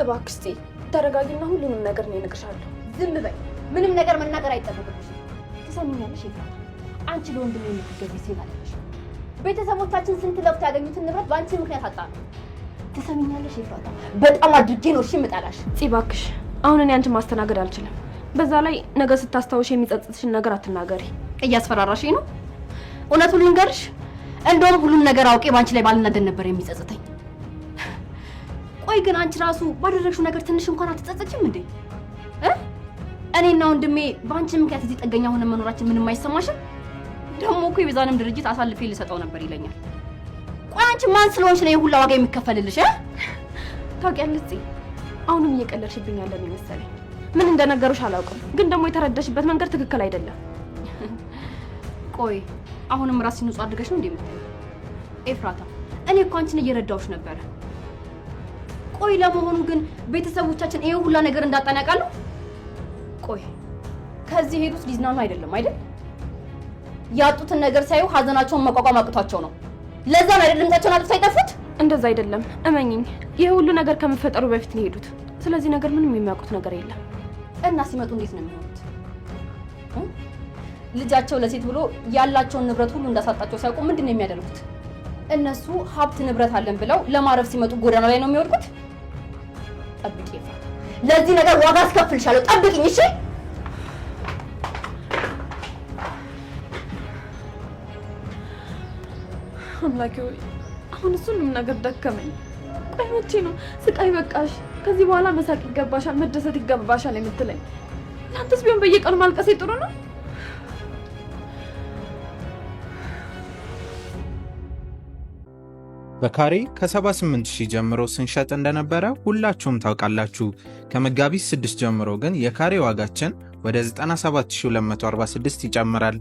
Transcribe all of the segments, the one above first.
እባክሽ ተረጋጊና ሁሉንም ነገር ነው እነግርሻለሁ። ዝም በይ። ምንም ነገር መናገር አይጠበቅብሽም። ትሰሚኛለሽ ኤፍራታ? አንቺ ለወንድሜ የምትገቢ ሴት አይደለሽ። ቤተሰቦቻችን ስንት ለፍተው ያገኙትን ንብረት በአንቺ ምክንያት አጣ ነው። ትሰሚኛለሽ ኤፍራታ? በጣም አድርጌ ነው እሺ የምጠላሽ። እባክሽ አሁን እኔ አንቺን ማስተናገድ አልችልም። በዛ ላይ ነገ ስታስታውሽ የሚጸጽትሽን ነገር አትናገሪ። እያስፈራራሽኝ ነው? እውነቱን ልንገርሽ፣ እንደውም ሁሉን ነገር አውቄ ባንቺ ላይ ባልናደድ ነበር የሚጸጽተኝ። ቆይ ግን አንቺ ራሱ ባደረግሽው ነገር ትንሽ እንኳን አትጸጸችም እንዴ? እኔና ወንድሜ ባንቺ ምክንያት እዚህ ጥገኛ ሆነን መኖራችን ምንም አይሰማሽም? ደግሞ እኮ የቤዛንም ድርጅት አሳልፌ ልሰጠው ነበር ይለኛል። ቆይ አንቺ ማን ስለሆንሽ ነው የሁላ ዋጋ የሚከፈልልሽ? ታውቂያለሽ አሁንም እየቀለድሽብኝ ያለ ነው መሰለኝ። ምን እንደነገሩሽ አላውቅም፣ ግን ደግሞ የተረዳሽበት መንገድ ትክክል አይደለም። ቆይ አሁንም ራስሽን ንጹህ አድርገሽ ነው እንደምትይው? ኤፍራታ እኔ እኮ አንቺን እየረዳሁሽ ነበረ። ቆይ ለመሆኑ ግን ቤተሰቦቻችን ይሄ ሁላ ነገር እንዳጠናቃሉ? ቆይ ከዚህ ሄዱት ሊዝናኑ አይደለም አይደል? ያጡትን ነገር ሳይው ሀዘናቸውን መቋቋም አቅቷቸው ነው። ለዛ ነው አይደለም ታቸውን አጥፍተው የጠፉት? እንደዛ አይደለም እመኚኝ። ይሄ ሁሉ ነገር ከመፈጠሩ በፊት ነው የሄዱት። ስለዚህ ነገር ምንም የሚያውቁት ነገር የለም። እና ሲመጡ እንዴት ነው የሚሆኑት? ልጃቸው ለሴት ብሎ ያላቸውን ንብረት ሁሉ እንዳሳጣቸው ሲያውቁ ምንድን ነው የሚያደርጉት? እነሱ ሀብት ንብረት አለን ብለው ለማረፍ ሲመጡ ጎዳና ላይ ነው የሚወድቁት። ጠብቂ ኤፍራታ፣ ለዚህ ነገር ዋጋ አስከፍልሻለሁ። ጠብቂኝ እሺ? አምላኬ ሆይ አሁን እሱንም ነገር ደከመኝ። ቆይ መቼ ነው ስቃይ በቃሽ፣ ከዚህ በኋላ መሳቅ ይገባሻል፣ መደሰት ይገባሻል የምትለኝ? ለአንተስ ቢሆን በየቀኑ ማልቀሴ ጥሩ ነው? በካሬ ከ78000 ጀምሮ ስንሸጥ እንደነበረ ሁላችሁም ታውቃላችሁ። ከመጋቢት 6 ጀምሮ ግን የካሬ ዋጋችን ወደ 97246 ይጨምራል።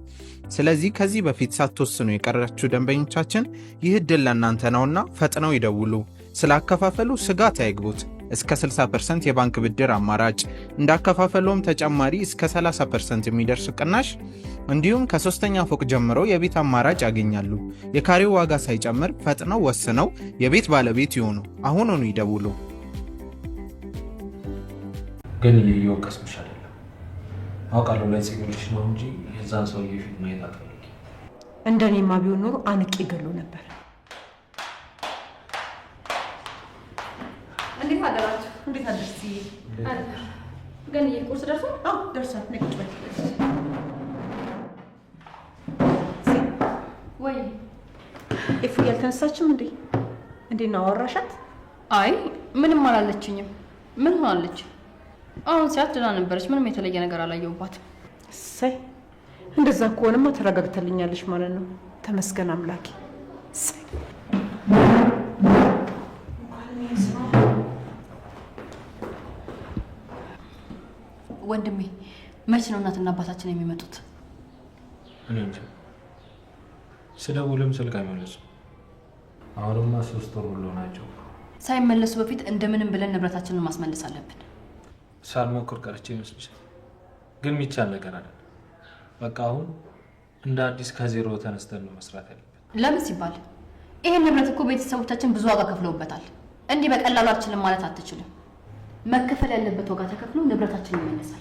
ስለዚህ ከዚህ በፊት ሳትወስኑ የቀራችሁ ደንበኞቻችን ይህ ዕድል ለእናንተ ነውና ፈጥነው ይደውሉ። ስላከፋፈሉ ስጋት አይግቡት። እስከ 60% የባንክ ብድር አማራጭ፣ እንዳከፋፈሉም ተጨማሪ እስከ 30% የሚደርስ ቅናሽ እንዲሁም ከ3ኛ ፎቅ ጀምሮ የቤት አማራጭ ያገኛሉ። የካሬው ዋጋ ሳይጨምር ፈጥነው ወስነው የቤት ባለቤት ይሆኑ። አሁኑኑ ይደውሉ። ግን እየወቀስኩሽ አይደለም፣ አውቃለሁ ላይ ጽግልሽ ነው እንጂ የዛን ሰውዬ ፊት ማየት አትፈልጊ። እንደኔማ ቢሆን ኖሮ አንቄ ገሎ ነበር። እንዴት አደራችሁ? እንዴት አደርሲ? ግን ቁርስ ደርሷል? አዎ ደርሷል። ነይ ቁጭ በይ። ወይ ኤፉ ያልተነሳችም እንዴ? እንዴት ነው አወራሻት? አይ ምንም አላለችኝም። ምን ሆናለች? አሁን ሲያት ደህና ነበረች። ምንም የተለየ ነገር አላየሁባትም። እሰይ፣ እንደዛ ከሆነማ ተረጋግተልኛለች ማለት ነው። ተመስገን አምላኬ። እሰይ ወንድሜ፣ መች ነው እናትና አባታችን የሚመጡት? እኔ እንጃ። ስደውልም ስልክ አይመለሱም። አሁንማ 3 ወር ብሎ ናቸው። ሳይመለሱ በፊት እንደምንም ብለን ንብረታችንን ማስመለስ አለብን። ሳልሞክር ቀርቼ ይመስልሻል? ግን የሚቻል ነገር አይደለም። በቃ አሁን እንደ አዲስ ከዜሮ ተነስተን ነው መስራት ያለብን። ለምን ሲባል ይሄን ንብረት እኮ ቤተሰቦቻችን ብዙ ዋጋ ከፍለውበታል። እንዲህ በቀላሉ አልችልም ማለት አትችልም። መከፈል ያለበት ዋጋ ተከፍሎ ንብረታችን ይመለሳል።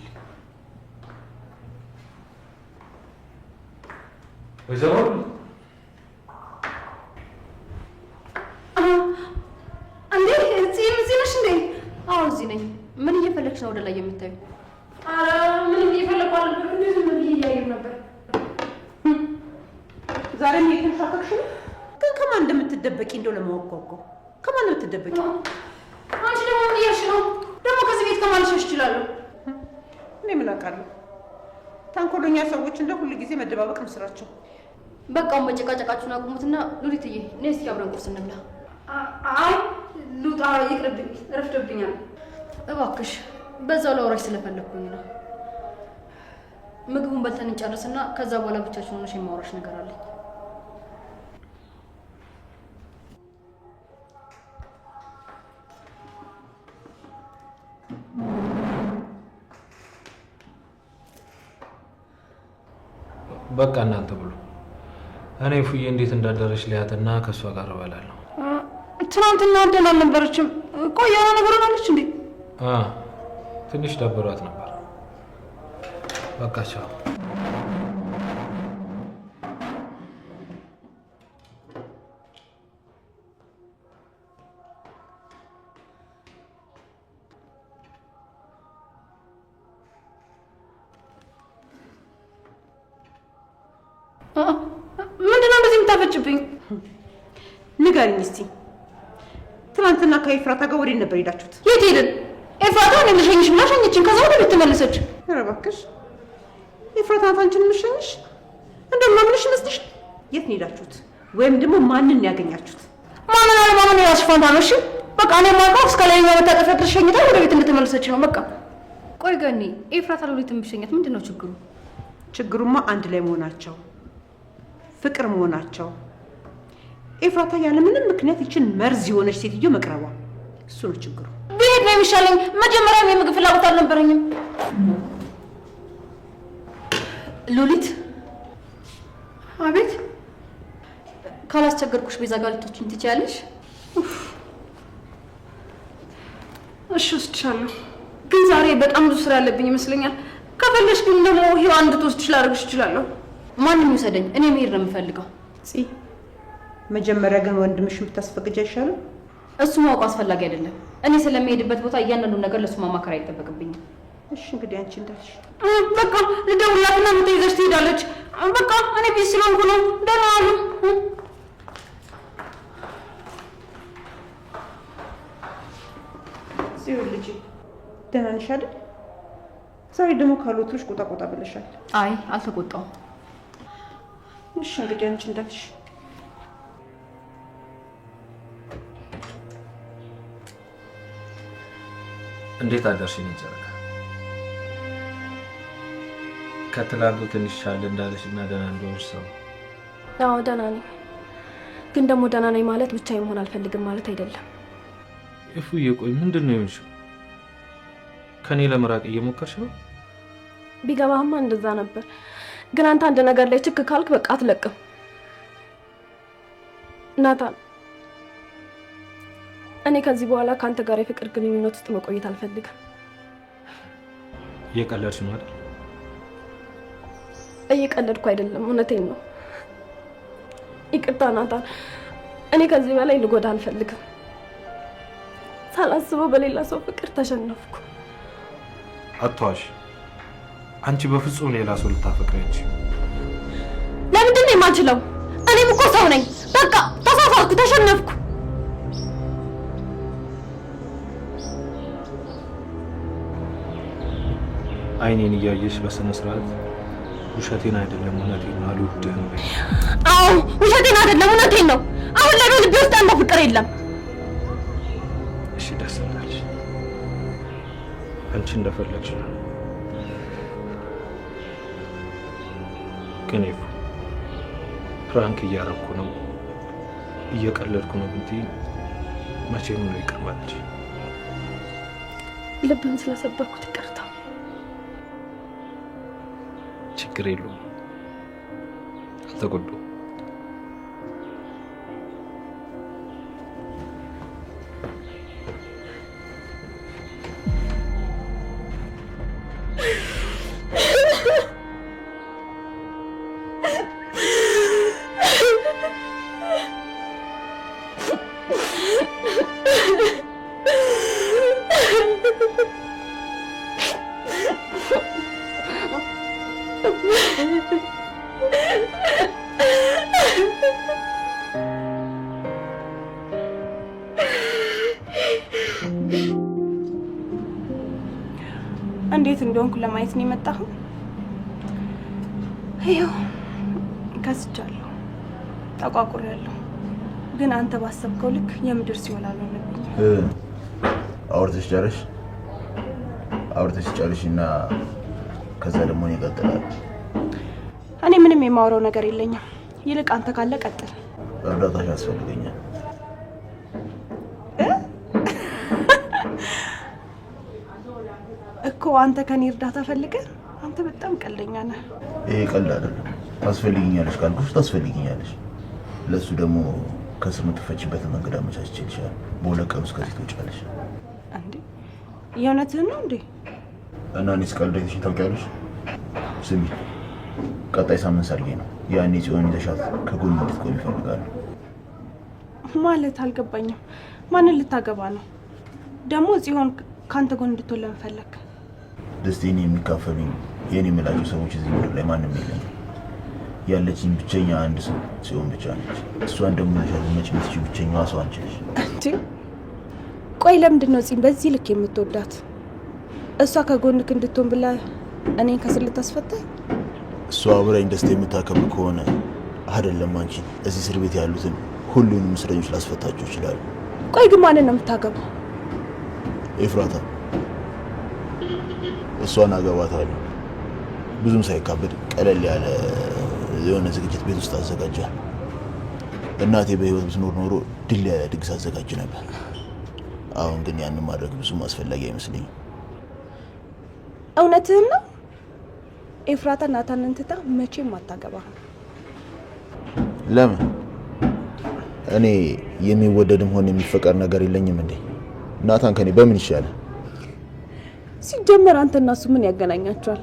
ወይዘሮ እንዴ እዚህ ነሽ እንዴ? አዎ እዚህ ነኝ። ምን እየፈለግሽ ነው ወደ ላይ የምታዩ? ኧረ ምንም እየፈለኩ አይደለም፣ እንደዚህ ዝም ብዬ እያየሁ ነበር። ዛሬም እየተንሻፈቅሽ ነው? ግን ከማን እንደምትደበቂ እንደው ለማወቅ ጓጓ። ከማን ነው የምትደበቂ? አንቺ ደግሞ ምን እያልሽ ነው? ደግሞ ከዚህ ቤት ከማን ልሸሽ እችላለሁ? እኔ ምን አውቃለሁ? ተንኮለኛ ሰዎች እንደ ሁሉ ጊዜ መደባበቅ ነው ስራቸው። በቃውን መጨቃጨቃችሁን አቁሙትና ሉሊትዬ ነይ እስኪ አብረን ቁርስ እንብላ። አይ ሉጣ ይቅርብኝ፣ ረፍዶብኛል። እባክሽ በዛው ላውራሽ ስለፈለኩኝ ነው። ምግቡን በልተን እንጨርስና ከዛ በኋላ ብቻችን ሆነሽ የማውራሽ ነገር አለኝ። በቃ እናንተ ብሉ። እኔ ፉዬ እንዴት እንዳደረሽ ሊያትና ከሷ ጋር እበላለሁ። ትናንትና ደህና አልነበረችም። ቆይ የሆነ ነገር ሆናለች እንዴ? ትንሽ ደብሯት ነበር። በቃ ቻው። ምንድነው እንደዚህ የምታፈጭብኝ? ንገሪኝ እስቲ ትናንትና ከኤፍራታ ጋር ወዴት ነበር ሄዳችሁት? የት ሄድን? ኤፍራታ እኔን ልሸኝሽ ብላ ሸኘችን። ከዛ ወደ ቤት ተመለሰች። ኧረ እባክሽ ኤፍራታ ናት አንቺን የምትሸኝሽ? እንደማምንሽ ይመስልሽ? የት ነው ሄዳችሁት? ወይም ደግሞ ማንን ያገኛችሁት? ማንን አለ ማንን የራስሽ ፋንታ ነው። እሺ በቃ እኔ ማውቀው እስከ ላይኛው መታጠፊያ ድረስ ሸኝታ ወደ ቤት እንደተመለሰች ነው። በቃ ቆይ ገኒ፣ ኤፍራታ ሎሊት የምትሸኛት ምንድን ነው ችግሩ? ችግሩማ አንድ ላይ መሆናቸው፣ ፍቅር መሆናቸው። ኤፍራታ ያለ ምንም ምክንያት ይችን መርዝ የሆነች ሴትዮ መቅረቧ፣ እሱ ነው ችግሩ። ብሄድ ነው የሚሻለኝ። መጀመሪያም የምግብ ፍላጎት አልነበረኝም። ሉሊት። አቤት። ካላስቸገርኩሽ ቤዛ ጋር ልትወጪኝ ትችያለሽ? እሺ ወስድሻለሁ፣ ግን ዛሬ በጣም ብዙ ስራ ያለብኝ ይመስለኛል። ከፈለሽ ግን ደግሞ ሄዋን እንድትወስድሽ ላደርግሽ እችላለሁ። ማንም ይውሰደኝ፣ እኔ መሄድ ነው የምፈልገው። መጀመሪያ ግን ወንድምሽ ብታስፈቅጃ አይሻልም? እሱ ማወቅ አስፈላጊ አይደለም። እኔ ስለሚሄድበት ቦታ እያንዳንዱ ነገር ለሱ ማማከር አይጠበቅብኝም። እሺ እንግዲህ አንቺ እንዳልሽ። በቃ ልደውልላትና ምትይዘሽ ትሄዳለች። በቃ እኔ ቢዚ ስለሆንኩ ነው። ደህና ዋሉ። ጽዮን ልጄ ደህና ነሽ አይደል? ዛሬ ደግሞ ካልወጡሽ ቆጣ ቆጣ ብለሻል። አይ አልተቆጣሁም። እሺ እንግዲህ አንቺ እንዳልሽ። እንዴት አደርሽ? እኔ ጨረቃ ከትላንቱ ትንሽ ሻል እንዳለሽ እና ደህና እንደሆንሽ ሰው። አዎ ደህና ነኝ፣ ግን ደግሞ ደህና ነኝ ማለት ብቻዬን መሆን አልፈልግም ማለት አይደለም። እፉዬ ቆይ ምንድን ነው የሆንሽው? ከኔ ለመራቅ እየሞከርሽ ነው? ቢገባህማ እንደዛ ነበር፣ ግን አንተ አንድ ነገር ላይ ችክ ካልክ በቃ አትለቅም። ናታን፣ እኔ ከዚህ በኋላ ከአንተ ጋር የፍቅር ግንኙነት ውስጥ መቆየት አልፈልግም። እየቀለድሽ ነው አይደል? እየቀለድኩ አይደለም፣ እውነቴን ነው። ይቅርታ ናታን፣ እኔ ከዚህ በላይ ልጎዳ አልፈልግም። ሳላስበው በሌላ ሰው ፍቅር ተሸነፍኩ። አትዋሽ። አንቺ በፍጹም ሌላ ሰው ልታፈቅሪያለሽ። ለምንድን ነው የማልችለው? እኔም እኮ ሰው ነኝ። በቃ ተሳሳትኩ፣ ተሸነፍኩ። አይኔን እያየሽ በስነ ስርዓት ውሸቴን አይደለም እውነቴን ነው አልወድህም። አዎ ውሸቴን አይደለም እውነቴን ነው። አሁን ላይ በልቤ ውስጥ አንተ ፍቅር የለም። እሺ ደስ እንዳለሽ፣ አንቺ እንደፈለግሽ ነው። ግን ይፉ ፍራንክ እያረኩ ነው እየቀለድኩ ነው ብትይ መቼም ነው ይቅር ማለት። ልብን ስለሰበርኩት ይቅርታ። ችግር የለውም፣ አልተጎዳሁም። እንዴት እንደሆንኩ ለማየት ነው የመጣኸው? ይኸው ከስቻለሁ፣ ተቋቁሬያለሁ። ግን አንተ ባሰብከው ልክ የምድር ሲሆን አልሆነብኝም። አውርተሽ ጨርሽ። አውርተሽ ጨርሽና ከዛ ደግሞ ይቀጥላል። እኔ ምንም የማወራው ነገር የለኝም። ይልቅ አንተ ካለ ቀጥል። እርዳታሽ ያስፈልገኛል። እኮ አንተ ከኔ እርዳታ ፈልገህ? አንተ በጣም ቀልደኛ ነህ። ይሄ ቀልድ አይደለም። ታስፈልጊኛለሽ ካልኩሽ ታስፈልጊኛለሽ። ለሱ ደግሞ ከስር የምትፈችበትን መንገድ አመቻችቼልሻለሁ። በሁለት ቀን ውስጥ ከዚህ ትወጫለሽ። እንዴ የእውነትህን ነው እንዴ? እና እኔስ ቀልደሽኝ ታውቂያለሽ? ስሚ፣ ቀጣይ ሳምንት ሰርጌ ነው። ያኔ ጽዮን ይዘሻት ከጎን እንድትቆም ይፈልጋሉ። ማለት አልገባኝም። ማንን ልታገባ ነው ደግሞ? ጽዮን ካንተ ጎን እንድትሆን ለምን ፈለክ? ደስቴን የሚካፈሉኝ የኔ የምላቸው ሰዎች እዚህ ምድር ላይ ማንም የለኝም። ያለችኝ ብቸኛ አንድ ሰው ጽዮን ብቻ ነች። እሷን ደግሞ ይዘሻት መች ምትች ብቸኛዋ ሰው አንቺ ነሽ። እንዴ ቆይ ለምንድን ነው ጽዮን በዚህ ልክ የምትወዳት? እሷ ከጎንክ እንድትሆን ብላ እኔን ከስር ልታስፈታኝ? እሷ አብራኝ ደስታ የምታከብር ከሆነ አይደለም አንቺ እዚህ እስር ቤት ያሉትን ሁሉንም እስረኞች ላስፈታቸው ይችላሉ። ቆይ ግን ማንን ነው የምታገባው? ኤፍራታ፣ እሷን አገባታለሁ። ብዙም ሳይካበድ ቀለል ያለ የሆነ ዝግጅት ቤት ውስጥ አዘጋጃል። እናቴ በህይወት ብትኖር ኖሮ ድል ያለ ድግስ አዘጋጅ ነበር። አሁን ግን ያንን ማድረግ ብዙም አስፈላጊ አይመስለኝም። እውነትህን ነው? ኤፍራታ ናታንን ትታ መቼም አታገባህም። ለምን? እኔ የሚወደድም ሆነ የሚፈቀር ነገር የለኝም እንዴ? ናታን ከኔ በምን ይሻላል? ሲጀመር አንተና እሱ ምን ያገናኛቸዋል?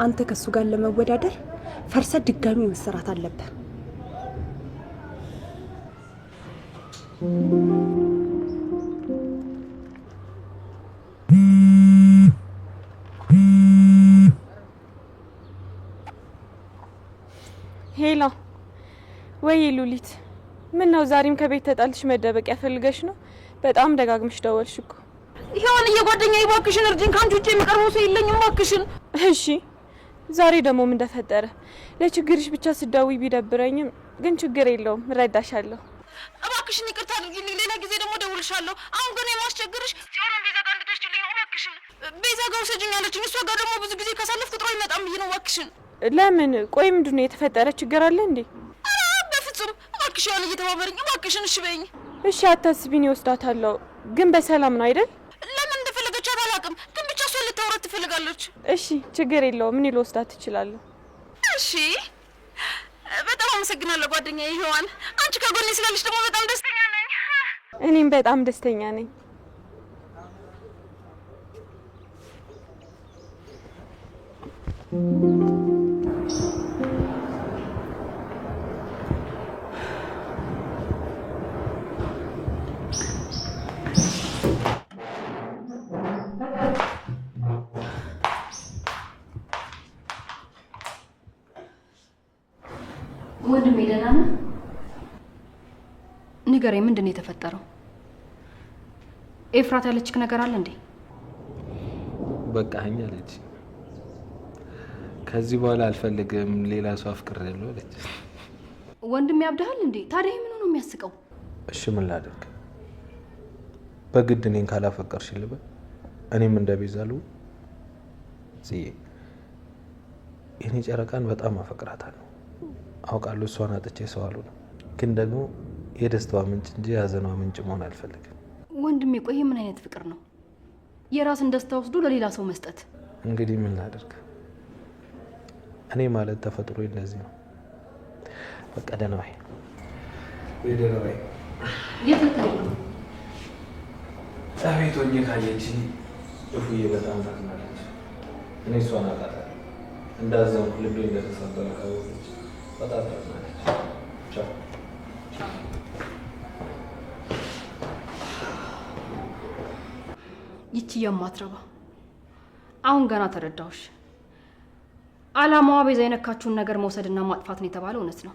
አንተ ከሱ ጋር ለመወዳደር ፈርሰ ድጋሚ መሰራት አለበት። ሄላ ወይ ሉሊት፣ ምን ነው ዛሬም ከቤት ተጣልሽ መደበቂያ ፈልገሽ ነው? በጣም ደጋግመሽ ደወልሽ እኮ። ይሄውን የጓደኛዬ እባክሽን እርጅኝ፣ ካንቺ ውጪ የሚቀርበው ሰው የለኝም እባክሽን። እሺ ዛሬ ደግሞ ምን ተፈጠረ? ለችግርሽ ብቻ ስደውይ ቢደብረኝም ግን ችግር የለውም እረዳሻለሁ። እባክሽን ይቅርታ አድርጊልኝ፣ ሌላ ጊዜ ደግሞ ደውልሻለሁ። አሁን ግን የማስቸግርሽ ጽዮንን ቤዛ ጋር እንድትወስጂልኝ ነው እባክሽን። ቤዛ ጋር ውሰጂኝ አለችኝ። እሷ ጋር ደግሞ ብዙ ጊዜ ካሳለፍኩ ጥሩ አይመጣም ብዬ ነው እባክሽን። ለምን? ቆይ ምንድነው የተፈጠረ ችግር አለ እንዴ? በፍጹም እባክሽ፣ ያን እየተባበረኝ እባክሽን። እሺ በይኝ። እሺ አታስቢኝ፣ እወስዳታለሁ። ግን በሰላም ነው አይደል? ለምን እንደፈለገቻት አላውቅም፣ ግን ብቻ እሷን ልታወራት ትፈልጋለች። እሺ ችግር የለውም፣ እኔ ልወስዳት እችላለሁ። እሺ በጣም አመሰግናለሁ ጓደኛዬ ሔዋን። አንቺ ከጎኔ ስላለሽ ደግሞ በጣም ደስተኛ ነኝ። እኔም በጣም ደስተኛ ነኝ። ወንድሜ ደህና ነህ? ንገረኝ፣ ምንድን ነው የተፈጠረው? ኤፍራት ያለችክ ነገር አለ እንዴ? በቃኝ አለች። ከዚህ በኋላ አልፈልግም፣ ሌላ ሰው አፍቅሬያለሁ አለች። ወንድሜ ያብዳሃል እንዴ? ታዲያ ምን ነው የሚያስቀው? እሺ ምን ላድርግ? በግድ እኔን ካላፈቀርሽ ልበል? እኔም እንደ ቤዛ ልሁን? ጽዬ፣ የኔ ጨረቃን በጣም አፈቅራታለሁ። አውቃለሁ እሷን አጥቼ ሰው አልሆንም፣ ግን ደግሞ የደስታዋ ምንጭ እንጂ የሀዘኗ ምንጭ መሆን አልፈልግም። ወንድሜ ቆይ ምን አይነት ፍቅር ነው? የራስን ደስታ ወስዶ ለሌላ ሰው መስጠት። እንግዲህ ምን ላድርግ? እኔ ማለት ተፈጥሮ እንደዚህ ነው። በቃ ደህና ዋይ። ደህና ዋይ። የት ልትሄድ ነው? ቤት ሆኜ ካየችኝ እፉዬ በጣም ታዝናለች። እኔ እሷን አውቃታለሁ። እንዳዘንኩ ልቤ እንደተሰበረ ካወቀች በጣም ታዝናለች። ቻው። ይቺ የማትረባ አሁን ገና ተረዳሁሽ። አላማዋ ቤዛ የነካችውን ነገር መውሰድና ማጥፋት ነው የተባለው እውነት ነው።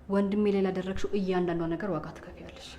ወንድሜ ላይ ላደረግሽው እያንዳንዷ ነገር ዋጋ ትከፍያለሽ።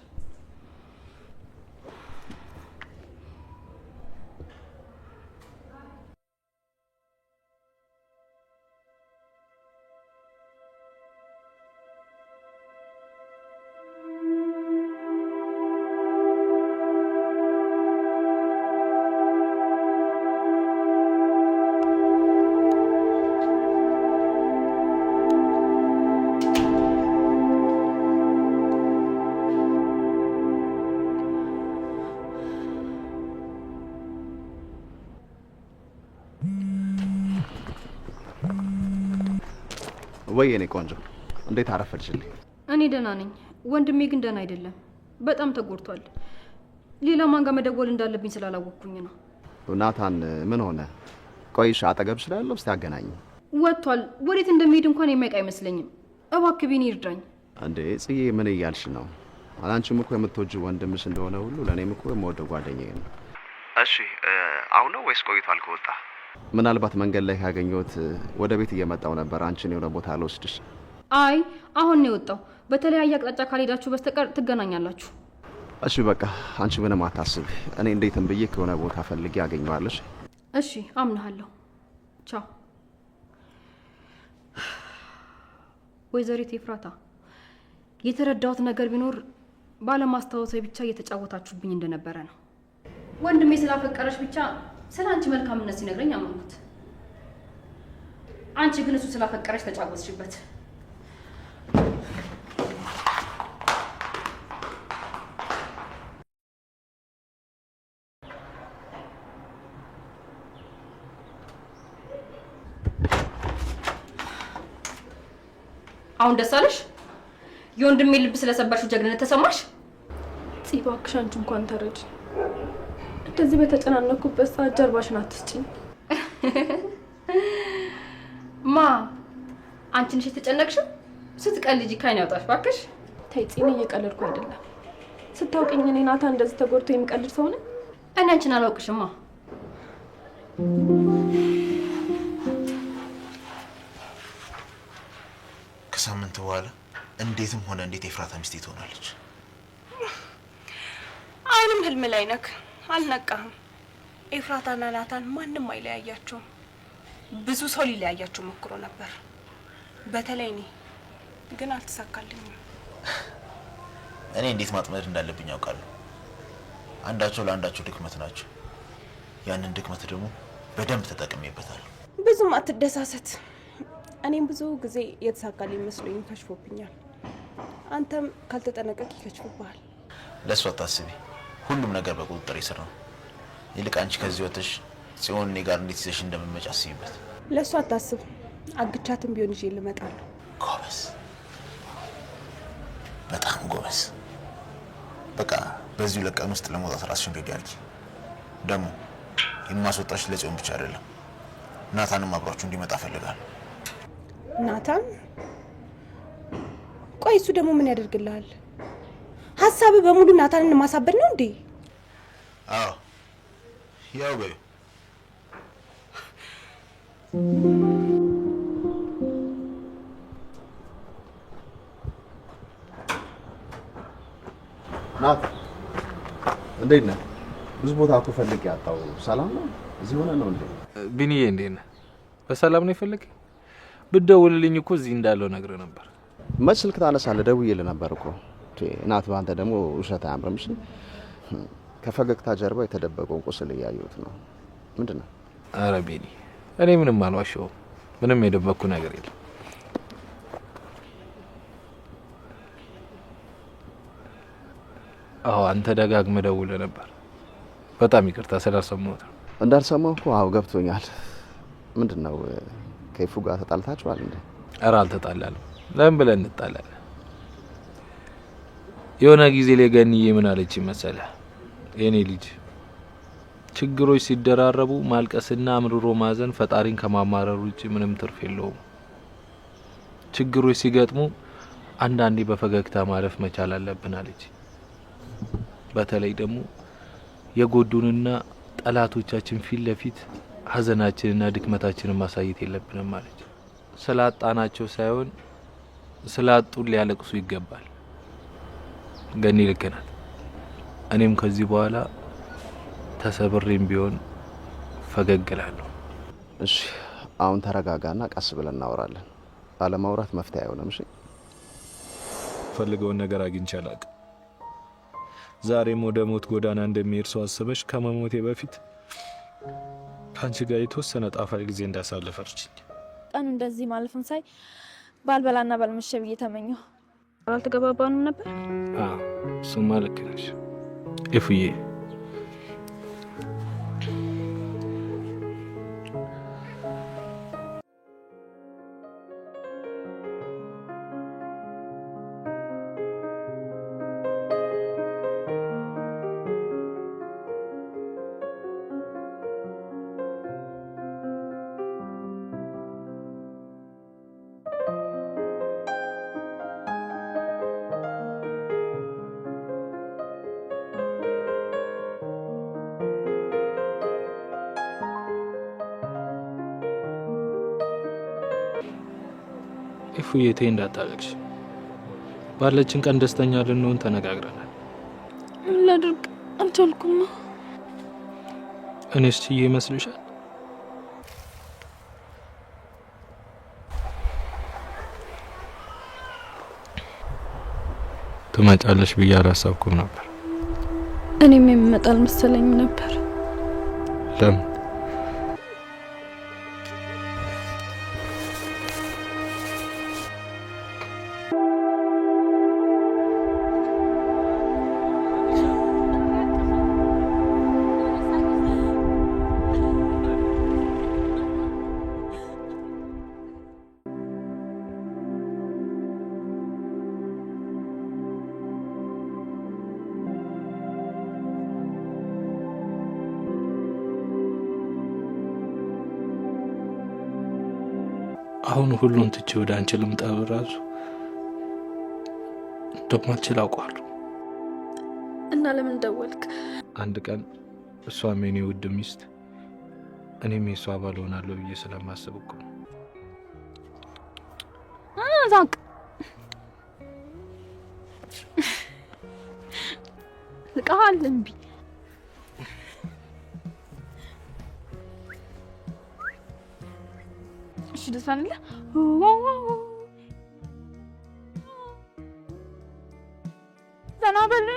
ወይ እኔ ቆንጆ እንዴት አረፈድሽልኝ? እኔ ደህና ነኝ፣ ወንድሜ ግን ደህና አይደለም። በጣም ተጎድቷል። ሌላ ማን ጋር መደወል እንዳለብኝ ስላላወቅኩኝ ነው። ናታን ምን ሆነ? ቆይሽ አጠገብ ስላለው እስቲ አገናኝ። ወጥቷል። ወዴት እንደሚሄድ እንኳን የሚያውቅ አይመስለኝም። እባክህ ቢኒ ይርዳኝ። እንዴ ጽዬ ምን እያልሽ ነው? አንቺም እኮ የምትወጂው ወንድምሽ እንደሆነ ሁሉ ለእኔም እኮ የምወደው ጓደኛዬ ነው። እሺ አሁን ነው ወይስ ቆይቷል ከወጣ? ምናልባት መንገድ ላይ ካገኘሁት ወደ ቤት እየመጣው ነበር አንቺን የሆነ ቦታ ልወስድሽ። አይ አሁን ነው የወጣው። በተለያየ አቅጣጫ ካልሄዳችሁ በስተቀር ትገናኛላችሁ። እሺ በቃ አንቺ ምንም አታስቢ። እኔ እንዴትም ብዬ ከሆነ ቦታ ፈልጌ አገኘዋለሽ። እሺ አምናለሁ። ቻው። ወይዘሪት ኤፍራታ፣ የተረዳሁት ነገር ቢኖር ባለማስታወሴ ብቻ እየተጫወታችሁብኝ እንደነበረ ነው። ወንድሜ ስላፈቀረሽ ብቻ ስለ አንቺ መልካምነት ሲነግረኝ አመንኩት። አንቺ ግን እሱ ስላፈቀረሽ ተጫወትሽበት። አሁን ደስ አለሽ? የወንድሜ ልብ ስለሰበርሽው ጀግንነት ተሰማሽ? እባክሽ አንቺ እንኳን ተረጂ። እንደዚህ በተጨናነኩበት ሰዓት ጀርባሽን አትስጪኝ። ማ አንቺ ነሽ የተጨነቅሽው? ስትቀልጂ ካይን ያውጣሽ እባክሽ። ተይ ጽኔ፣ እየቀለድኩ አይደለም። ስታውቂኝ እኔ ናታን እንደዚህ ተጎድቶ የሚቀልድ ሰው ነኝ? እኔ አንቺን አላውቅሽማ። ከሳምንት በኋላ እንዴትም ሆነ እንዴት ኤፍራታ ሚስቴ ትሆናለች። አሁንም ህልም ላይ ነክ አልነቃህም። ኤፍራታና ናታን ማንም አይለያያቸውም። ብዙ ሰው ሊለያያቸው ሞክሮ ነበር፣ በተለይ እኔ ግን አልተሳካልኝም። እኔ እንዴት ማጥመድ እንዳለብኝ ያውቃለሁ። አንዳቸው ለአንዳቸው ድክመት ናቸው። ያንን ድክመት ደግሞ በደንብ ተጠቅሜበታለሁ። ብዙም አትደሳሰት። እኔም ብዙ ጊዜ የተሳካልኝ መስሎኝ ከሽፎብኛል። አንተም ካልተጠነቀቅ ይከሽፍብሃል። ለእሱ አታስቢ፣ ሁሉም ነገር በቁጥጥር ስር ነው። ይልቅ አንቺ ከዚህ ወጥተሽ ጽዮን እኔ ጋር እንዴት ይዘሽ እንደምትመጪ አስቢበት። ለእሱ አታስብ፣ አግቻትም ቢሆን ይዤ ልመጣለሁ። ጎበዝ፣ በጣም ጎበዝ። በቃ በዚሁ ለቀን ውስጥ ለመውጣት ራስሽን ሬዲ አድርጊ። ደግሞ የማስወጣሽ ለጽዮን ብቻ አይደለም፣ ናታንም አብሯችሁ እንዲመጣ እፈልጋለሁ። ናታን? ቆይ እሱ ደግሞ ምን ያደርግልሃል? ሀሳብ በሙሉ ናታንን ማሳበድ ነው እንዴ? አዎ ያው በዩ ናት፣ እንዴት ነህ? ብዙ ቦታ እኮ ፈልጌ አጣሁ። ሰላም ነው? እዚህ ሆነ ነው እንዴ? ቢኒዬ እንዴት ነህ? በሰላም ነው የፈለገኝ? ብትደውልልኝ እኮ እዚህ እንዳለው ነግሬህ ነበር። መች ስልክ ታነሳለህ? ደውዬልህ ነበር እኮ። ናት፣ በአንተ ደግሞ ውሸት አያምርም። እሺ፣ ከፈገግታ ጀርባ የተደበቀውን ቁስል እያየሁት ነው። ምንድን ነው? ኧረ ቢኒ፣ እኔ ምንም አልዋሸሁም። ምንም የደበቅኩ ነገር የለም። አዎ፣ አንተ ደጋግመህ ደውለህ ነበር። በጣም ይቅርታ ስላልሰማሁት ነው። እንዳልሰማሁ እኮ አዎ ገብቶኛል። ምንድን ነው ከይፉ ጋር ተጣልታችኋል እንዴ? ኧረ አልተጣላንም። ለምን ብለን እንጣላለን? የሆነ ጊዜ ላይ ገንዬ ምን አለች መሰለህ? የኔ ልጅ ችግሮች ሲደራረቡ ማልቀስና አምርሮ ማዘን ፈጣሪን ከማማረር ውጭ ምንም ትርፍ የለውም። ችግሮች ሲገጥሙ አንዳንዴ በፈገግታ ማለፍ መቻል አለብን አለች። በተለይ ደግሞ የጎዱንና ጠላቶቻችን ፊት ለፊት ሀዘናችንና ድክመታችንን ማሳየት የለብንም አለች። ስላጣናቸው ሳይሆን ስላጡን ሊያለቅሱ ይገባል። ገኒ ልክ ናት። እኔም ከዚህ በኋላ ተሰብሬም ቢሆን ፈገግ እላለሁ። እሺ አሁን ተረጋጋና ቀስ ብለን እናወራለን። አለማውራት መፍትሄ አይሆንም። እሺ ፈልገውን ነገር አግኝቼ አላውቅም። ዛሬም ወደ ሞት ጎዳና እንደሚሄድ ሰው አስበሽ ከመሞቴ በፊት ከአንቺ ጋር የተወሰነ ጣፋጭ ጊዜ እንዳሳለፈርችኝ ቀኑ እንደዚህ ማለፍን ሳይ ባልበላና ባልመሸ ብዬ ተመኘሁ። አልተገባባንም ነበር። እሱማ ልክ ነሽ ኢፉዬ። እፉዬ እንዳታለቅሽ። ባለችን ቀን ደስተኛ ልንሆን ተነጋግረናል። ምን ላድርግ አልቻልኩም። እኔስ ችዬ ይመስልሻል? ትመጫለሽ ብዬ አላሰብኩም ነበር። እኔም የምመጣ አልመሰለኝም ነበር። ለምን? አሁን ሁሉን ትቼ ወደ አንቺ ልምጣ በራሱ እንደማልችል አውቃለሁ። እና ለምን ደወልክ? አንድ ቀን እሷም የኔ ውድ ሚስት እኔም የሷ ባል ሆናለሁ ብዬ ስለማስብ እኮ ነው። ዛቅ ቃል እምቢ። እሺ ደሳንለ ዘናበል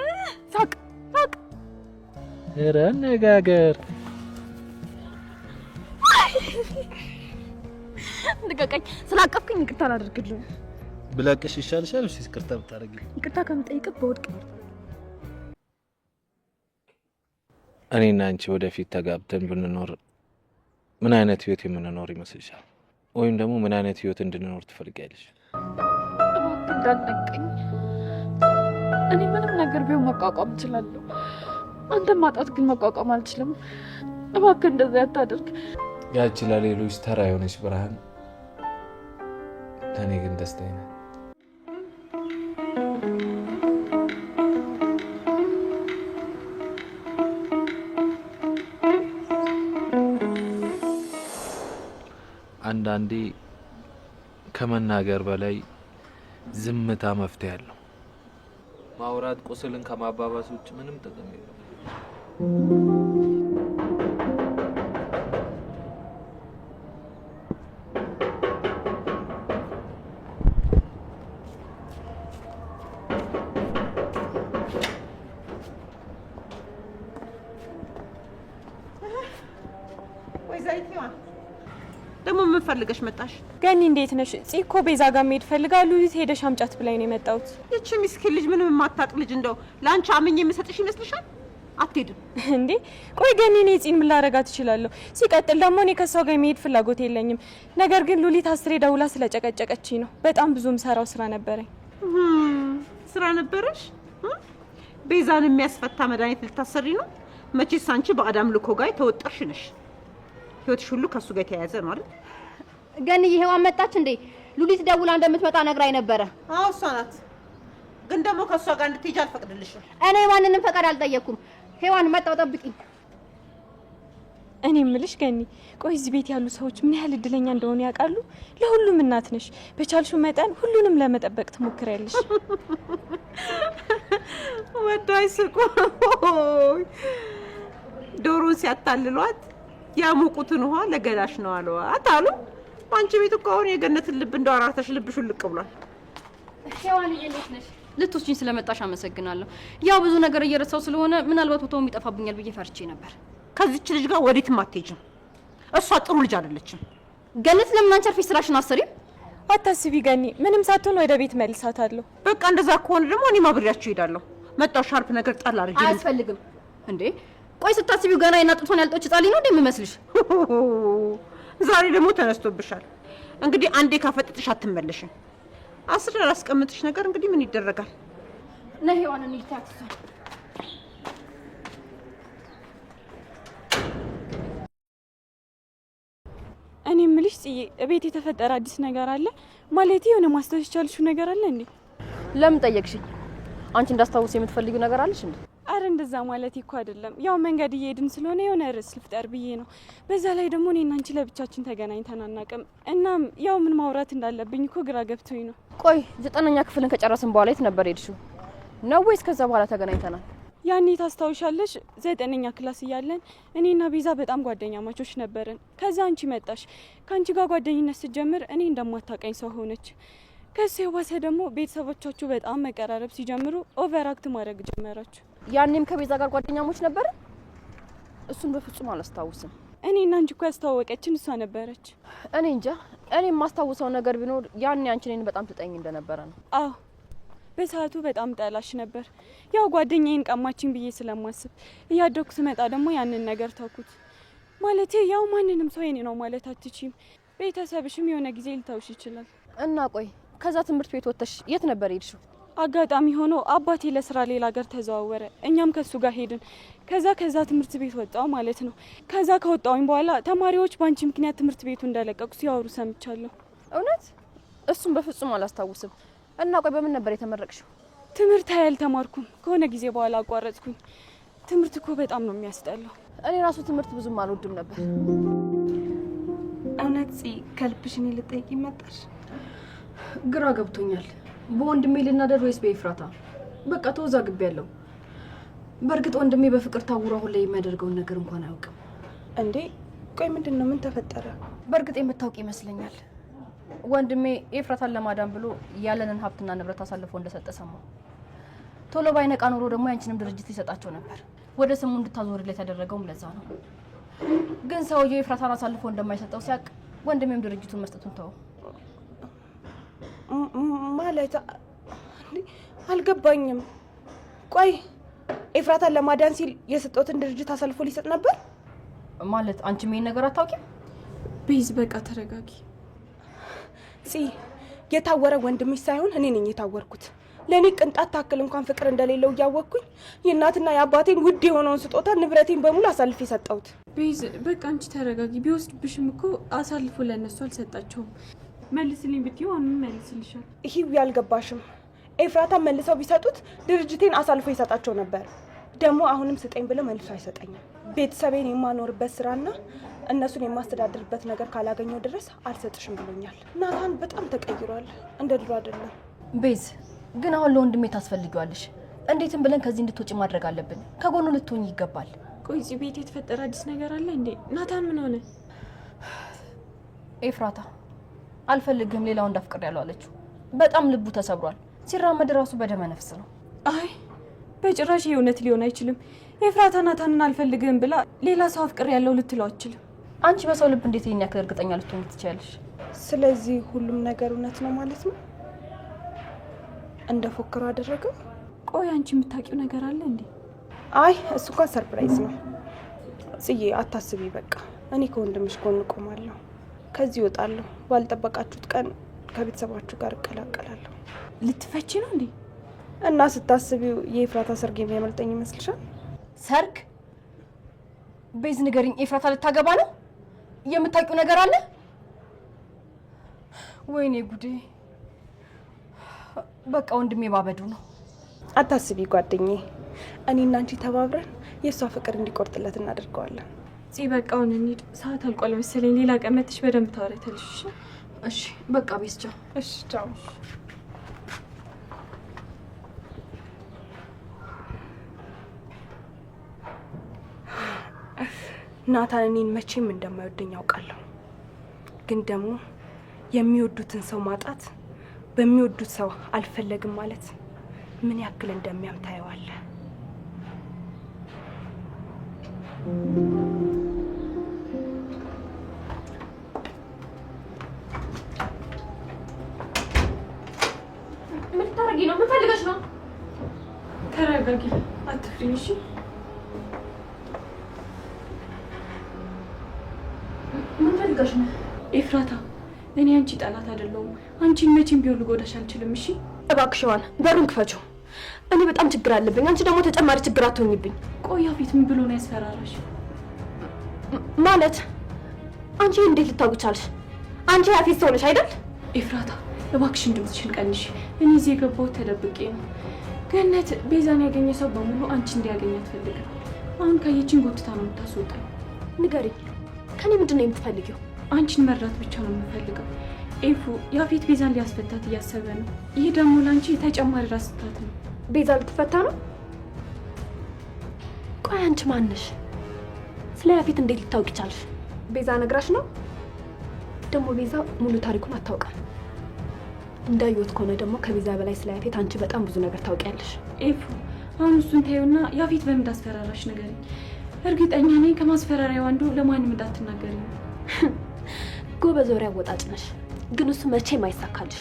ሳቅ ሳቅ ኧረ አነጋገር ልቀቀኝ። ስላቀፍከኝ ይቅርታ አላደርግልህም። ብለቅሽ ይሻልሻል። እሺ ይቅርታ ብታረጊ። ይቅርታ ከምጠይቅህ በወድቅ ነው። እኔና አንቺ ወደፊት ተጋብተን ብንኖር ምን አይነት ህይወት የምንኖር ይመስልሻል? ወይም ደግሞ ምን አይነት ህይወት እንድንኖር ትፈልጊያለሽ? እባክህ እንዳትነቀኝ። እኔ ምንም ነገር ቢሆን መቋቋም እችላለሁ። አንተን ማጣት ግን መቋቋም አልችልም። እባክህ እንደዚያ አታድርግ። ያቺ ለሌሎች ተራ የሆነች ብርሃን ለእኔ ግን ደስታዬ ናት። አንዳንዴ ከመናገር በላይ ዝምታ መፍትሄ አለው። ማውራት ቁስልን ከማባባስ ውጭ ምንም ጥቅም የለውም። ደግሞ ምን ፈልገሽ መጣሽ? ገኒ እንዴት ነሽ? ጽኮ ቤዛ ጋር መሄድ ፈልጋሉ። ሉሊት ሄደሽ አምጫት ብላኝ ነው የመጣሁት። ይቺ ምስኪን ልጅ ምንም የማታውቅ ልጅ እንደው ለአንቺ አምኜ የምሰጥሽ ይመስልሻል? አትሄድም እንዴ? ቆይ ገኒ እኔ ጽን ምን ላረጋት እችላለሁ? ሲቀጥል ደግሞ እኔ ከሷ ጋር የመሄድ ፍላጎት የለኝም። ነገር ግን ሉሊት አስሬ ደውላ ስለጨቀጨቀችኝ ነው። በጣም ብዙም ሰራው ስራ ነበረኝ። ስራ ነበረሽ? ቤዛን የሚያስፈታ መድኃኒት ልታሰሪ ነው? መቼስ አንቺ በአዳም ልኮ ጋር ተወጠርሽ ነሽ። ህይወትሽ ሁሉ ከሱ ጋር የተያያዘ ነው አይደል? ገኒ ሔዋን መጣች እንዴ? ሉሊት ደውላ እንደምትመጣ ነግራኝ ነበረ። አዎ እሷ ናት። ግን ደግሞ ከሷ ጋር እንድትሄጂ አልፈቅድልሽም። እኔ ማንንም ፈቃድ አልጠየቅኩም። ሔዋን መጣው፣ ጠብቂኝ። እኔ እምልሽ ገኒ፣ ቆይ እዚህ ቤት ያሉ ሰዎች ምን ያህል እድለኛ እንደሆኑ ያውቃሉ? ለሁሉም እናት ነሽ። በቻልሽው መጠን ሁሉንም ለመጠበቅ ትሞክሪያለሽ። ወዳይ ስቆ ዶሮን ሲያታልሏት ያሞቁትን ውሃ ለገላሽ ነው አለዋት አሉ። አንቺ ቤት እኮ አሁን የገነትን ልብ እንደው አራተሽ ልብሽ ልቅ ብሏል። ሔዋን እንዴት ነሽ? ልትወስጂኝ ስለመጣሽ አመሰግናለሁ። ያው ብዙ ነገር እየረሳው ስለሆነ ምናልባት ቦታው ይጠፋብኛል ብዬ ፈርቼ ነበር። ከዚች ልጅ ጋር ወዴትም አትሄጂም። እሷ ጥሩ ልጅ አይደለችም። ገነት ለምን አንቺ አርፈሽ ስራሽን አሰሪም? አታስቢ ገኒ፣ ምንም ሳትሆን ወደ ቤት መልሳታለሁ። በቃ እንደዛ ከሆነ ደግሞ እኔ ማብሪያችሁ እሄዳለሁ። መጣው ሻርፕ ነገር ጣል አድርጊ። አያስፈልግም እንዴ? ቆይ ስታስቢው ገና የናጥቶን ያልጦች ጻሊ ነው እንደምመስልሽ? ዛሬ ደግሞ ተነስቶብሻል። እንግዲህ አንዴ ካፈጥጥሽ አትመለሽም። አስር ያላስቀምጥሽ ነገር እንግዲህ ምን ይደረጋል? ነይ ሔዋን እንሂድ ታክሲ። እኔ እምልሽ ጽዬ፣ እቤት የተፈጠረ አዲስ ነገር አለ ማለት የሆነ ማስታወስ የቻልሽው ነገር አለ እንዴ? ለምን ጠየቅሽኝ? አንቺ እንዳስታውስ የምትፈልጊው ነገር አለሽ እንዴ? አረ አረ እንደዛ ማለት እኮ አይደለም። ያው መንገድ እየሄድን ስለሆነ የሆነ ርዕስ ልፍጠር ብዬ ነው። በዛ ላይ ደግሞ እኔና አንቺ ለብቻችን ተገናኝተን አናውቅም። እናም ያው ምን ማውራት እንዳለብኝ እኮ ግራ ገብቶኝ ነው። ቆይ 9ኛ ክፍልን ከጨረስን በኋላ የት ነበር ሄድሽው? ነው ወይስ ከዛ በኋላ ተገናኝተናል? ያኔ ታስታውሻለሽ? 9ኛ ክላስ እያለን እኔና ቤዛ በጣም ጓደኛ ማቾች ነበርን። ከዛ አንቺ መጣሽ። ከአንቺ ጋር ጓደኝነት ስትጀምር እኔ እንደማታውቀኝ ሰው ሆነች። ከሱ የባሰ ደግሞ ቤተሰቦቻችሁ በጣም መቀራረብ ሲጀምሩ ኦቨርአክት ማድረግ ጀመራችሁ። ያኔም ከቤዛ ጋር ጓደኛሞች ነበር? እሱን በፍጹም አላስታውስም። እኔና አንቺ እኮ ያስተዋወቀችን እሷ ነበረች። እኔ እንጃ። እኔ የማስታውሰው ነገር ቢኖር ያኔ አንቺ እኔን በጣም ትጠኝ እንደነበረ ነው። አዎ በሰዓቱ በጣም ጠላሽ ነበር። ያው ጓደኛዬን ቀማችኝ ብዬ ስለማስብ እያደኩ ስመጣ ደግሞ ያንን ነገር ተውኩት። ማለቴ ያው ማንንም ሰው የኔ ነው ማለት አትችይም። ቤተሰብሽም የሆነ ጊዜ ሊተውሽ ይችላል። እና ቆይ ከዛ ትምህርት ቤት ወጥተሽ የት ነበር ሄድሽው? አጋጣሚ ሆኖ አባቴ ለስራ ሌላ ሀገር ተዘዋወረ። እኛም ከሱ ጋር ሄድን። ከዛ ትምህርት ቤት ወጣው ማለት ነው። ከዛ ከወጣውኝ በኋላ ተማሪዎች ባንቺ ምክንያት ትምህርት ቤቱ እንደለቀቁ ሲያወሩ ሰምቻለሁ። እውነት? እሱን በፍጹም አላስታውስም። እና ቆይ በምን ነበር የተመረቅሽው? ትምህርት አልተማርኩም። ከሆነ ጊዜ በኋላ አቋረጥኩኝ። ትምህርት እኮ በጣም ነው የሚያስጠላው። እኔ ራሱ ትምህርት ብዙም አልወድም ነበር። እውነት ከልብሽ እኔ ልጠይቅ ይመጣሽ? ግራ ገብቶኛል። በወንድሜ ልናደር ወይስ በኤፍራታ? በቃ ተወዛግቤያለሁ። በእርግጥ ወንድሜ በፍቅር ታውሮ አሁን ላይ የሚያደርገውን ነገር እንኳን አያውቅም። እንዴ ቆይ ምንድን ነው? ምን ተፈጠረ? በእርግጥ የምታውቂ ይመስለኛል። ወንድሜ ኤፍራታን ለማዳን ብሎ ያለንን ሀብትና ንብረት አሳልፎ እንደሰጠ ሰማሁ። ቶሎ ባይነቃ ኖሮ ደግሞ ያንቺንም ድርጅት ይሰጣቸው ነበር። ወደ ስሙ እንድታዞርለት ያደረገውም ለዛ ነው። ግን ሰውዬው ኤፍራታን አሳልፎ እንደማይሰጠው ሲያውቅ ወንድሜም ድርጅቱን መስጠቱን ተወው። ማለት አልገባኝም። ቆይ ኤፍራታን ለማዳን ሲል የሰጠውትን ድርጅት አሳልፎ ሊሰጥ ነበር ማለት? አንቺም ይሄን ነገር አታውቂም? ቤዝ በቃ ተረጋጊ። የታወረ ወንድምሽ ሳይሆን እኔ ነኝ የታወርኩት። ለኔ ቅንጣት ታክል እንኳን ፍቅር እንደሌለው እያወቅኩኝ የእናትና የአባቴን ውድ የሆነውን ስጦታ ንብረቴን በሙሉ አሳልፌ ሰጠሁት። ቤዝ በቃ አንቺ ተረጋጊ። ቢወስድብሽም እኮ አሳልፎ ለእነሱ አልሰጣቸውም። መልስልኝ ብትይው አሁንም መልስልሻል። ይሄው ያልገባሽም። ኤፍራታ መልሰው ቢሰጡት ድርጅቴን አሳልፎ ይሰጣቸው ነበር። ደግሞ አሁንም ስጠኝ ብለው መልሶ አይሰጠኝም። ቤተሰቤን የማኖርበት ስራና እነሱን የማስተዳድርበት ነገር ካላገኘው ድረስ አልሰጥሽም ብሎኛል። ናታን በጣም ተቀይሯል፣ እንደ ድሮ አይደለም። ቤዝ ግን አሁን ለወንድሜ ታስፈልጊዋለሽ። እንዴትም ብለን ከዚህ እንድትወጪ ማድረግ አለብን። ከጎኑ ልትሆኝ ይገባል። ቆይ እዚህ ቤት የተፈጠረ አዲስ ነገር አለ እንዴ? ናታን ምን ሆነ? ኤፍራታ አልፈልግም ሌላ ወንድ አፍቅሬያለሁ አለችው። በጣም ልቡ ተሰብሯል። ሲራመድ ራሱ በደመ ነፍስ ነው። አይ በጭራሽ የእውነት ሊሆን አይችልም። ኤፍራታ ናታንን አልፈልግም ብላ ሌላ ሰው አፍቅሬያለሁ ልትለው አትችልም። አንቺ በሰው ልብ እንዴት ይሄን ያክል እርግጠኛ ልትሆኚ ትችያለሽ? ስለዚህ ሁሉም ነገር እውነት ነው ማለት ነው? እንደፎከሩ አደረገው። ቆይ አንቺ የምታውቂው ነገር አለ እንዴ? አይ እሱ እንኳን ሰርፕራይዝ ነው። ጽዬ አታስቢ፣ በቃ እኔ ከወንድምሽ ጎን ቆማለሁ። ከዚህ እወጣለሁ። ባልጠበቃችሁት ቀን ከቤተሰባችሁ ጋር እቀላቀላለሁ። ልትፈቺ ነው እንዴ? እና ስታስቢው የኤፍራታ ሰርግ የሚያመልጠኝ ይመስልሻል? ሰርግ? ቤዝ ንገሪኝ፣ ኤፍራታ ልታገባ ነው? የምታውቂው ነገር አለ? ወይኔ ጉዴ! በቃ ወንድሜ ባበዱ ነው። አታስቢ ጓደኛዬ፣ እኔና አንቺ ተባብረን የእሷ ፍቅር እንዲቆርጥለት እናደርገዋለን። በቃውን እንሂድ፣ ሰዓት አልቋል መሰለኝ። ሌላ ቀን መጥተሽ በደንብ ታወሪያለሽ። እሺ በቃ ቤዝ ቻው። እሺ ቻው። ናታን እኔን መቼም እንደማይወደኝ ያውቃለሁ። ግን ደግሞ የሚወዱትን ሰው ማጣት፣ በሚወዱት ሰው አልፈለግም ማለት ምን ያክል እንደሚያም ታየዋለህ። ምን ታረጊ ነው? ምን ፈልገሽ ነው? ተረጋጊ፣ አትፍሪ እሺ? ምን ፈልገሽ ነው? ኤፍራታ እኔ አንቺ ጠላት አይደለሁም። አንቺን መቼም ቢሆን ልጎዳሽ አልችልም። እሺ እባክሽ ዋን በሩን ክፈችው። እኔ በጣም ችግር አለብኝ። አንቺ ደግሞ ተጨማሪ ችግር አትሆኝብኝ። ቆይ ያፌት ምን ብሎ ነው ያስፈራራሽ? ማለት አንቺ እንዴት ልታውቂ ቻልሽ? አንቺ ያፌት ሰው ነሽ አይደል? ኤፍራታ እባክሽን ድምፅሽን ቀንሽ። እኔ እዚህ የገባሁት ተደብቄ ነው። ገነት ቤዛን ያገኘ ሰው በሙሉ አንቺ እንዲያገኝ አትፈልግም። አሁን ካየችን ጎትታ ነው የምታስወጣኝ። ንገሪኝ፣ ከኔ ምንድን ነው የምትፈልጊው? አንቺን መርዳት ብቻ ነው የምፈልገው። ኤፉ ያፌት ቤዛን ሊያስፈታት እያሰበ ነው። ይህ ደግሞ ለአንቺ ተጨማሪ ራስ ምታት ነው። ቤዛ ልትፈታ ነው? ቆይ አንቺ ማነሽ? ስለ ያፌት እንዴት ልታውቂ ቻልሽ? ቤዛ ነግራሽ ነው? ደግሞ ቤዛ ሙሉ ታሪኩን አታውቅም። እንዳየሁት ከሆነ ደግሞ ከቤዛ በላይ ስለ ያፌት አንቺ በጣም ብዙ ነገር ታውቂያለሽ። ኤፉ አሁን እሱን ተይውና ያፌት በምን እንዳስፈራራሽ ንገሪኝ። እርግጠኛ ነኝ ከማስፈራሪያው አንዱ ለማንም እንዳትናገሪ ነው። ጎበዝ ወሬ አወጣጭ ነሽ፣ ግን እሱ መቼም አይሳካልሽ።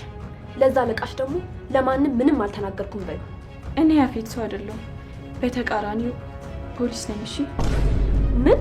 ለዛ አለቃሽ ደግሞ ለማንም ምንም አልተናገርኩም በዩ። እኔ ያፌት ሰው አይደለሁም፣ በተቃራኒው ፖሊስ ነኝ። እሺ ምን